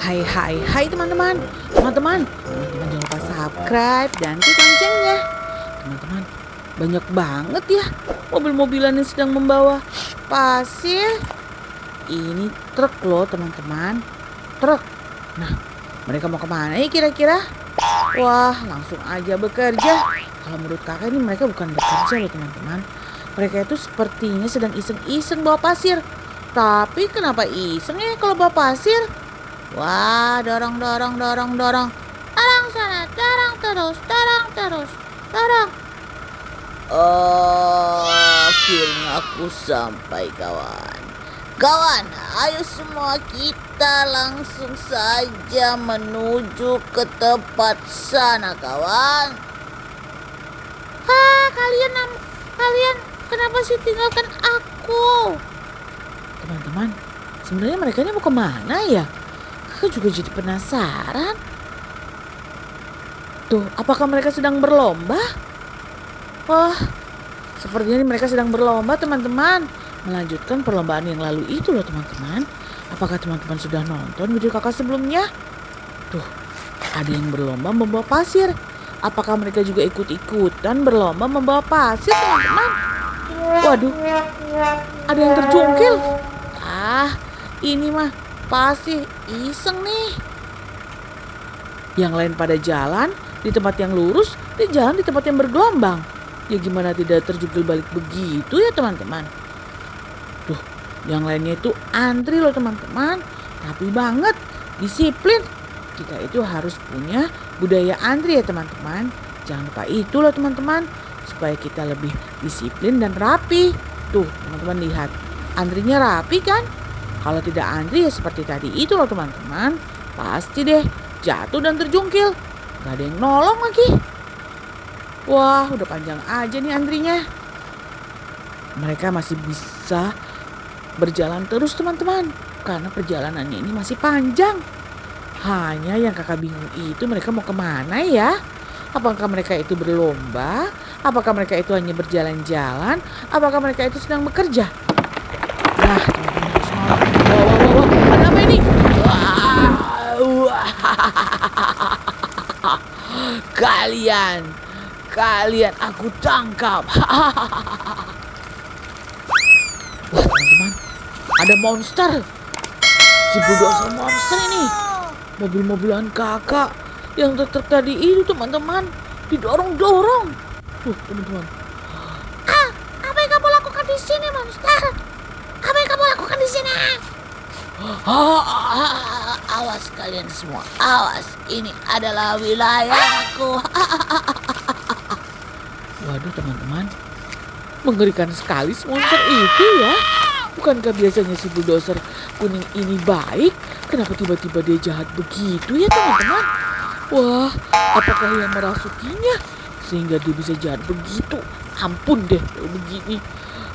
Hai teman-teman. Teman-teman jangan lupa subscribe dan klik loncengnya. Teman-teman, banyak banget ya mobil-mobilan yang sedang membawa pasir. Ini truk loh teman-teman. Truk. Nah, mereka mau kemana ya kira-kira? Wah, langsung aja bekerja. Kalau menurut kakak ini mereka bukan bekerja loh teman-teman. Mereka itu sepertinya sedang iseng-iseng bawa pasir. Tapi kenapa iseng ya kalau bawa pasir? Wah, dorong. Dorong sana, dorong terus. Dorong. Oh, akhirnya aku sampai kawan. Kawan, ayo semua kita langsung saja menuju ke tempat sana kawan. Kalian kenapa sih tinggalkan aku? Teman-teman, sebenarnya mereka ini mau kemana ya? Aku juga jadi penasaran. Tuh, apakah mereka sedang berlomba? Wah, sepertinya mereka sedang berlomba teman-teman. Melanjutkan perlombaan yang lalu itu loh teman-teman. Apakah teman-teman sudah nonton video kakak sebelumnya? Tuh, ada yang berlomba membawa pasir. Apakah mereka juga ikut-ikutan berlomba membawa pasir teman-teman? Waduh, ada yang terjungkil. Ini mah pasti iseng nih. Yang lain pada jalan di tempat yang lurus, di jalan di tempat yang bergelombang. Ya gimana tidak terjungkil balik begitu ya teman-teman. Tuh, yang lainnya itu antri loh teman-teman. Rapi banget, disiplin. Kita itu harus punya budaya antri ya teman-teman. Jangan lupa itu loh teman-teman. Supaya kita lebih disiplin dan rapi. Tuh teman-teman lihat, antrinya rapi kan? Kalau tidak antri ya seperti tadi itu loh teman-teman. Pasti deh jatuh dan terjungkil. Gak ada yang nolong lagi. Wah, udah panjang aja nih antrinya. Mereka masih bisa berjalan terus teman-teman. Karena perjalanannya ini masih panjang. Hanya yang kakak bingung itu mereka mau kemana ya? Apakah mereka itu berlomba? Apakah mereka itu hanya berjalan-jalan? Apakah mereka itu sedang bekerja? Nah, teman-teman harus nolong. Wow, ada apa ini? Kalian aku tangkap. Wah teman-teman, ada monster. Si bulldozer monster ini. Mobil-mobilan kakak yang truk-truk tadi itu teman-teman didorong-dorong. Teman-teman. Apa yang kamu lakukan di sini monster? Apa yang kamu lakukan di sini? Awas kalian semua, awas. Ini adalah wilayahku. Waduh teman-teman, mengerikan sekali monster itu ya. Bukankah biasanya si bulldozer kuning ini baik? Kenapa tiba-tiba dia jahat begitu ya teman-teman? Wah, apakah yang merasukinya sehingga dia bisa jahat begitu? Ampun deh kalau begini.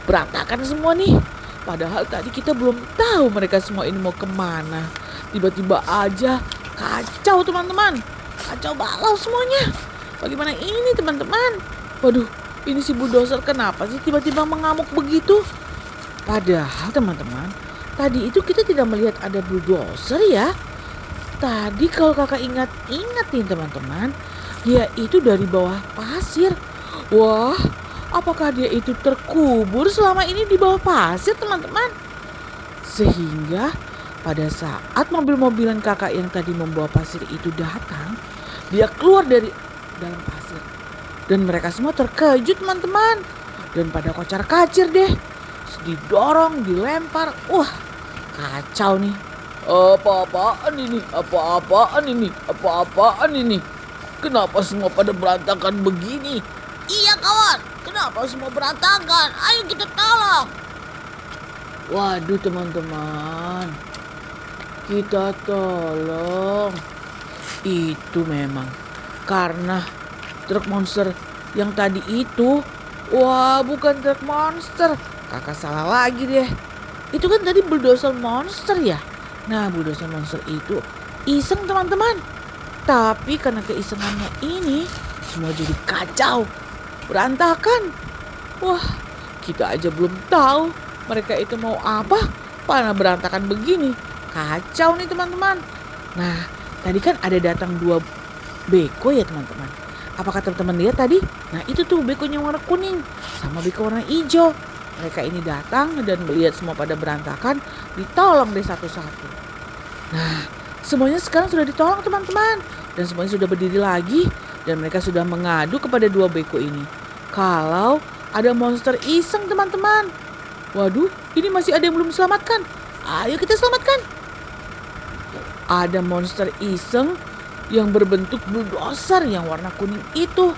Berantakan semua nih. Padahal tadi kita belum tahu mereka semua ini mau kemana. Tiba-tiba aja kacau teman-teman. Kacau balau semuanya. Bagaimana ini teman-teman? Waduh, ini si bulldozer kenapa sih tiba-tiba mengamuk begitu? Padahal teman-teman, tadi itu kita tidak melihat ada bulldozer ya. Tadi kalau kakak ingat nih teman-teman, dia itu dari bawah pasir. Wah, apakah dia itu terkubur selama ini di bawah pasir teman-teman? Sehingga pada saat mobil-mobilan kakak yang tadi membawa pasir itu datang, dia keluar dari dalam pasir. Dan mereka semua terkejut teman-teman. Dan pada kocar-kacir deh. Didorong, dilempar. Wah, kacau nih. Apa-apaan ini? Kenapa semua pada berantakan begini? Iya kawan, kenapa semua berantakan? Ayo kita tolong. Waduh teman-teman, kita tolong. Itu memang karena truk monster yang tadi itu. Wah, bukan truk monster. Kakak salah lagi deh. Itu kan tadi bulldozer monster ya. Nah, bulldozer monster itu iseng teman-teman. Tapi karena keisengannya ini semua jadi kacau, berantakan. Wah, kita aja belum tahu mereka itu mau apa. Mana berantakan begini. Kacau nih teman-teman. Nah, tadi kan ada datang 2 beko ya teman-teman. Apakah teman-teman lihat tadi? Nah itu tuh bekonya warna kuning sama beko warna hijau. Mereka ini datang dan melihat semua pada berantakan, ditolong deh satu-satu. Nah, semuanya sekarang sudah ditolong teman-teman. Dan semuanya sudah berdiri lagi. Dan mereka sudah mengadu kepada 2 beko ini. Kalau ada monster iseng teman-teman. Waduh, ini masih ada yang belum diselamatkan. Ayo kita selamatkan. Ada monster iseng yang berbentuk bulldozer yang warna kuning itu.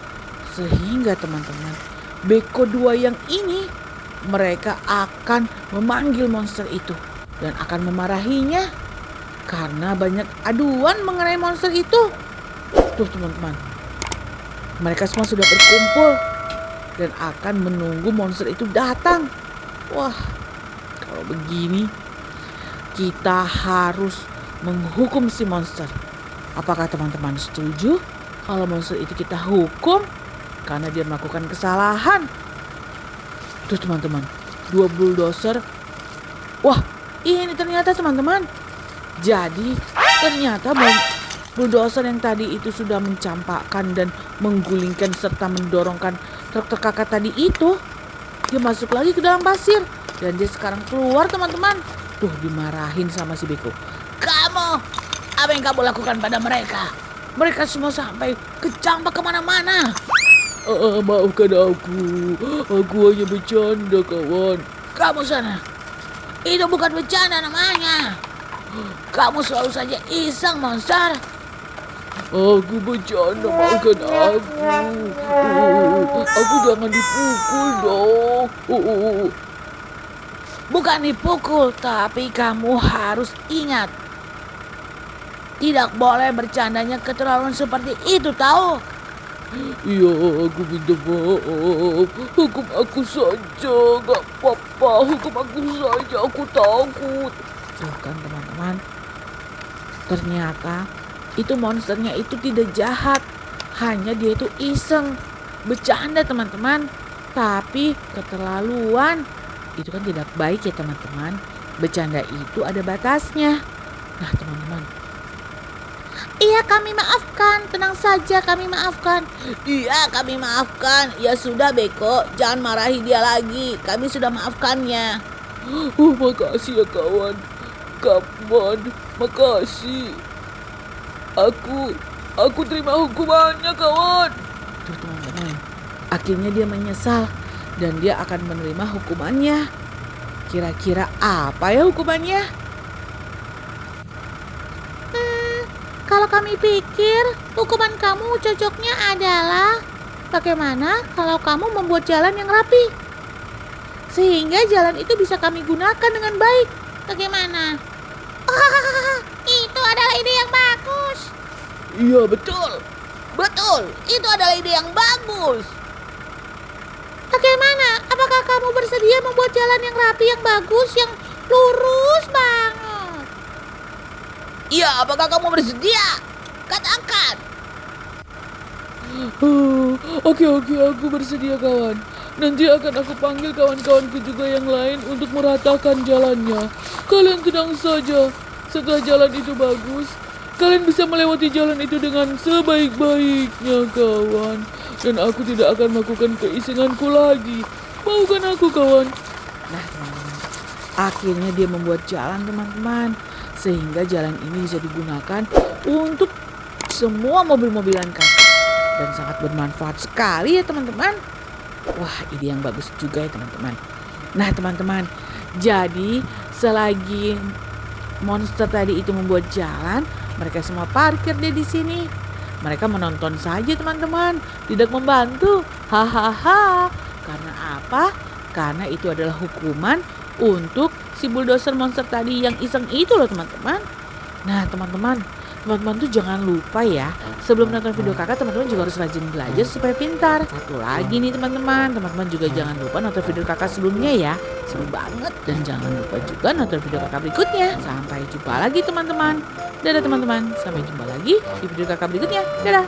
Sehingga teman-teman, beko 2 yang ini mereka akan memanggil monster itu dan akan memarahinya karena banyak aduan mengenai monster itu. Tuh teman-teman, mereka semua sudah berkumpul dan akan menunggu monster itu datang. Wah, kalau begini kita harus menghukum si monster. Apakah teman-teman setuju kalau monster itu kita hukum karena dia melakukan kesalahan? Tuh teman-teman, 2 bulldozer. Wah, ini ternyata teman-teman. Jadi ternyata bulldozer yang tadi itu sudah mencampakkan dan menggulingkan serta mendorongkan truk kakak tadi itu. Dia masuk lagi ke dalam pasir dan dia sekarang keluar teman-teman. Tuh dimarahin sama si beko. Kamu, apa yang kamu lakukan pada mereka? Mereka semua sampai kecampak kemana-mana. Maafkan aku hanya bercanda kawan. Kamu sana, itu bukan bercanda namanya. Kamu selalu saja iseng monster. Aku bercanda, maafkan aku. Aku jangan dipukul dong. Bukan dipukul, tapi kamu harus ingat. Tidak boleh bercandanya keterlaluan seperti itu, tahu? Iya, aku minta maaf. Hukum aku saja, gak apa-apa. Hukum aku saja, aku takut. Tuh kan teman-teman, ternyata itu monsternya itu tidak jahat. Hanya dia itu iseng, bercanda teman-teman. Tapi keterlaluan, itu kan tidak baik ya teman-teman. Bercanda itu ada batasnya. Nah teman-teman, iya kami maafkan, tenang saja kami maafkan. Iya kami maafkan, ya sudah beko, jangan marahi dia lagi, kami sudah maafkannya. Makasih ya kawan, makasih. Aku terima hukumannya kawan. Tuh teman-teman, akhirnya dia menyesal dan dia akan menerima hukumannya. Kira-kira apa ya hukumannya? Kalau kami pikir hukuman kamu cocoknya adalah bagaimana kalau kamu membuat jalan yang rapi sehingga jalan itu bisa kami gunakan dengan baik. Bagaimana? Itu adalah ide yang bagus. Iya betul, itu adalah ide yang bagus. Bagaimana? Apakah kamu bersedia membuat jalan yang rapi, yang bagus, yang lurus banget? Iya, apakah kamu bersedia? Katakan. Oke, aku bersedia kawan. Nanti akan aku panggil kawan-kawanku juga yang lain untuk meratakan jalannya. Kalian tenang saja. Setelah jalan itu bagus, kalian bisa melewati jalan itu dengan sebaik-baiknya kawan. Dan aku tidak akan melakukan keisenganku lagi. Maukan aku kawan? Nah teman-teman, akhirnya dia membuat jalan teman-teman. Sehingga jalan ini bisa digunakan untuk semua mobil-mobilan kakak. Dan sangat bermanfaat sekali ya teman-teman. Wah, ide yang bagus juga ya teman-teman. Nah teman-teman, jadi selagi monster tadi itu membuat jalan, mereka semua parkir deh di sini. Mereka menonton saja teman-teman, tidak membantu. Hahaha. Karena apa? Karena itu adalah hukuman untuk si bulldozer monster tadi yang iseng itu loh teman-teman. Nah teman-teman tuh jangan lupa ya, sebelum nonton video kakak teman-teman juga harus rajin belajar supaya pintar. Satu lagi nih teman-teman juga jangan lupa nonton video kakak sebelumnya ya, seru banget. Dan jangan lupa juga nonton video kakak berikutnya. Sampai jumpa lagi teman-teman. Dadah teman-teman, sampai jumpa lagi di video kakak berikutnya. Dadah.